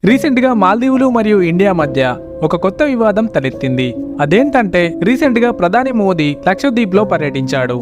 Recent గా మాల్దీవులు మరియు India మధ్య ఒక కొత్త వివాదం తలెత్తింది. అదేంటంటే రీసెంట్ గా ప్రధాని మోదీ లక్షద్వీప్ లో పర్యటించాడు.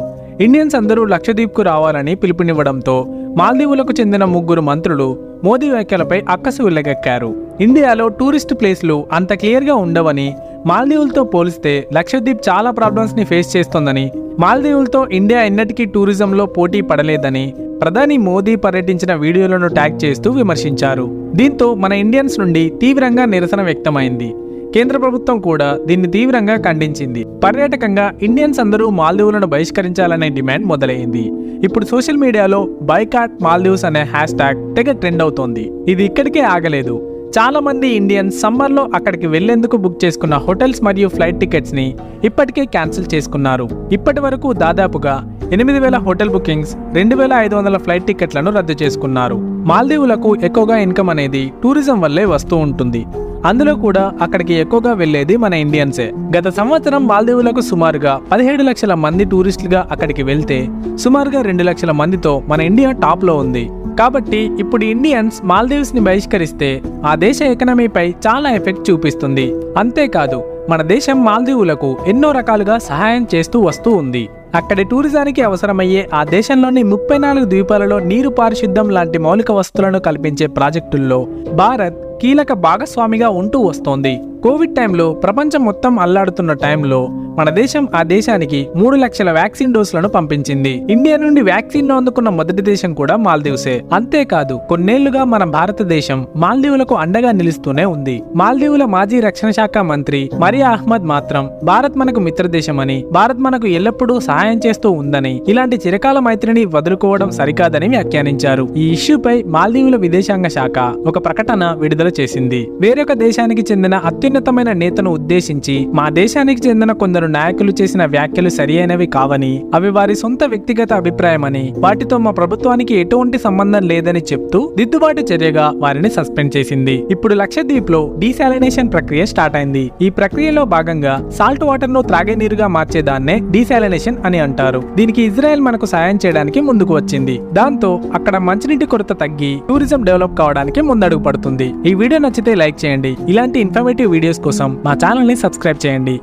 ఇండియన్స్ అందరూ లక్షద్వీప్ కు రావాలని పిలుపునివ్వడంతో మాల్దీవులకు చెందిన 3 మంత్రులు మోదీ వ్యాఖ్యలపై అక్కసు వెళ్లగక్కారు. ఇండియాలో టూరిస్ట్ ప్లేస్లు అంత క్లియర్ గా ఉండవని, మాల్దీవులతో పోలిస్తే లక్షద్వీప్ చాలా ప్రాబ్లమ్స్ ని ఫేస్ చేస్తోందని, మాల్దీవులతో ఇండియా ఎన్నటికీ టూరిజంలో పోటీ పడలేదని ప్రధాని మోదీ పర్యటించిన వీడియోలను ట్యాగ్ చేస్తూ విమర్శించారు. దీంతో మన ఇండియన్స్ నుండి తీవ్రంగా నిరసన వ్యక్తమైంది. కేంద్ర ప్రభుత్వం కూడా దీన్ని తీవ్రంగా ఖండించింది. పర్యాటకంగా ఇండియన్స్ అందరూ మాల్దీవులను బహిష్కరించాలనే డిమాండ్ మొదలైంది. ఇప్పుడు సోషల్ మీడియాలో బాయ్కాట్ మాల్దీవ్స్ అనే హ్యాష్ ట్యాగ్ తెగ ట్రెండ్ అవుతోంది. ఇది ఇక్కడికే ఆగలేదు. చాలా మంది ఇండియన్స్ సమ్మర్లో అక్కడికి వెళ్లేందుకు బుక్ చేసుకున్న హోటల్స్ మరియు ఫ్లైట్ టికెట్స్ ని ఇప్పటికే క్యాన్సిల్ చేసుకున్నారు. ఇప్పటి వరకు దాదాపుగా 8,000 హోటల్ బుకింగ్స్, 2,500 ఫ్లైట్ టికెట్లను రద్దు చేసుకున్నారు. మాల్దీవులకు ఎక్కువగా ఇన్కమ్ అనేది టూరిజం వల్లే వస్తూ ఉంటుంది. అందులో కూడా అక్కడికి ఎక్కువగా వెళ్లేది మన ఇండియన్సే. గత సంవత్సరం మాల్దీవులకు సుమారుగా 17 లక్షల మంది టూరిస్టులుగా అక్కడికి వెళ్తే సుమారుగా 2 లక్షల మందితో మన ఇండియా టాప్ లో ఉంది. కాబట్టి ఇప్పుడు ఇండియన్స్ మాల్దీవ్స్ ని బహిష్కరిస్తే ఆ దేశ ఎకనమీపై చాలా ఎఫెక్ట్ చూపిస్తుంది. అంతేకాదు మన దేశం మాల్దీవులకు ఎన్నో రకాలుగా సహాయం చేస్తూ వస్తూ ఉంది. అక్కడి టూరిజానికి అవసరమయ్యే ఆ దేశంలోని 34 ద్వీపాలలో నీరు పారిశుద్ధ్యం లాంటి మౌలిక వసతులను కల్పించే ప్రాజెక్టుల్లో భారత్ కీలక భాగస్వామిగా ఉంటూ వస్తోంది. కోవిడ్ టైంలో ప్రపంచం మొత్తం అల్లాడుతున్న టైంలో మన దేశం ఆ దేశానికి 3 లక్షల వ్యాక్సిన్ డోసులను పంపించింది. ఇండియా నుండి వ్యాక్సిన్ అందుకున్న మొదటి దేశం కూడా మాల్దీవ్సే. అంతేకాదు కొన్నేళ్లుగా మన భారతదేశం మాల్దీవులకు అండగా నిలుస్తూనే ఉంది. మాల్దీవుల మాజీ రక్షణ శాఖ మంత్రి మరియా అహ్మద్ మాత్రం భారత్ మనకు మిత్రదేశమని, భారత్ మనకు ఎల్లప్పుడూ సహాయం చేస్తూ ఉందని, ఇలాంటి చిరకాల మైత్రిని వదులుకోవడం సరికాదని వ్యాఖ్యానించారు. ఈ ఇష్యూపై మాల్దీవుల విదేశాంగ శాఖ ఒక ప్రకటన విడుదల చేసింది. వేరొక దేశానికి చెందిన అత్యున్నతమైన నేతను ఉద్దేశించి మా దేశానికి చెందిన కొందరు నాయకులు చేసిన వ్యాఖ్యలు సరియైనవి కావని, అవి వారి సొంత వ్యక్తిగత అభిప్రాయమని, వాటితో మా ప్రభుత్వానికి ఎటువంటి సంబంధం లేదని చెప్తూ దిద్దుబాటు చర్యగా వారిని సస్పెండ్ చేసింది. ఇప్పుడు లక్షద్వీప్ లో డీసాలినేషన్ ప్రక్రియ స్టార్ట్ అయింది. ఈ ప్రక్రియలో భాగంగా సాల్ట్ వాటర్ ను త్రాగే నీరుగా మార్చేదాన్నే డీసాలినేషన్ అని అంటారు. దీనికి ఇజ్రాయెల్ మనకు సాయం చేయడానికి ముందుకు వచ్చింది. దాంతో అక్కడ మంచినీటి కొరత తగ్గి టూరిజం డెవలప్ కావడానికి ముందడుగు పడుతుంది. ఈ వీడియో నచ్చితే లైక్ చేయండి. ఇలాంటి ఇన్ఫర్మేటివ్ వీడియోస్ కోసం మా ఛానల్ ని సబ్స్క్రైబ్ చేయండి.